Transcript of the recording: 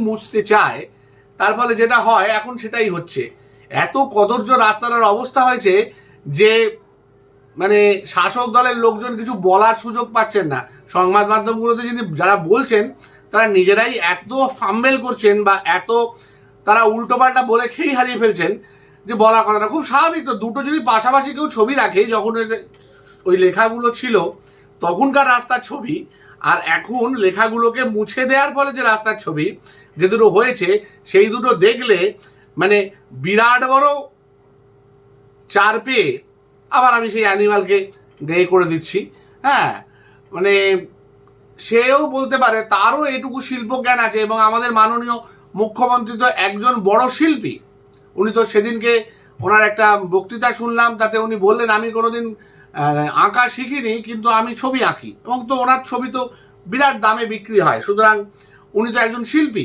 মুছতে চায়, তার ফলে যেটা হয় এখন সেটাই হচ্ছে। এত কদর্য রাস্তাটার অবস্থা হয়েছে যে মানে শাসক দলের লোকজন কিছু বলার সুযোগ পাচ্ছেন না। সংবাদ মাধ্যমগুলোতে যদি যারা বলছেন তারা নিজেরাই এত ফাম্বেল করছেন বা এত তারা উল্টোপাল্টা বলে খেই হারিয়ে ফেলছেন যে বলার কথাটা খুব স্বাভাবিক। তো দুটো যদি পাশাপাশি কেউ ছবি রাখে, যখন ওই লেখাগুলো ছিল তখনকার রাস্তার ছবি আর এখন লেখাগুলোকে মুছে দেওয়ার ফলে যে রাস্তার ছবি যে দুটো হয়েছে, সেই দুটো দেখলে মানে বিরাট বড় চার পেয়ে আবার আমি সেই অ্যানিমালকে গেয়ে করে দিচ্ছি। হ্যাঁ, মানে সেও বলতে পারে তারও এটুকু শিল্পজ্ঞান আছে। এবং আমাদের মাননীয় মুখ্যমন্ত্রী তো একজন বড় শিল্পী। উনি তো সেদিনকে ওনার একটা বক্তৃতা শুনলাম, তাতে উনি বললেন আমি কোনোদিন আঁকা শিখিনি কিন্তু আমি ছবি আঁকি, এবং তো ওনার ছবি তো বিরাট দামে বিক্রি হয়। সুতরাং উনি তো একজন শিল্পী।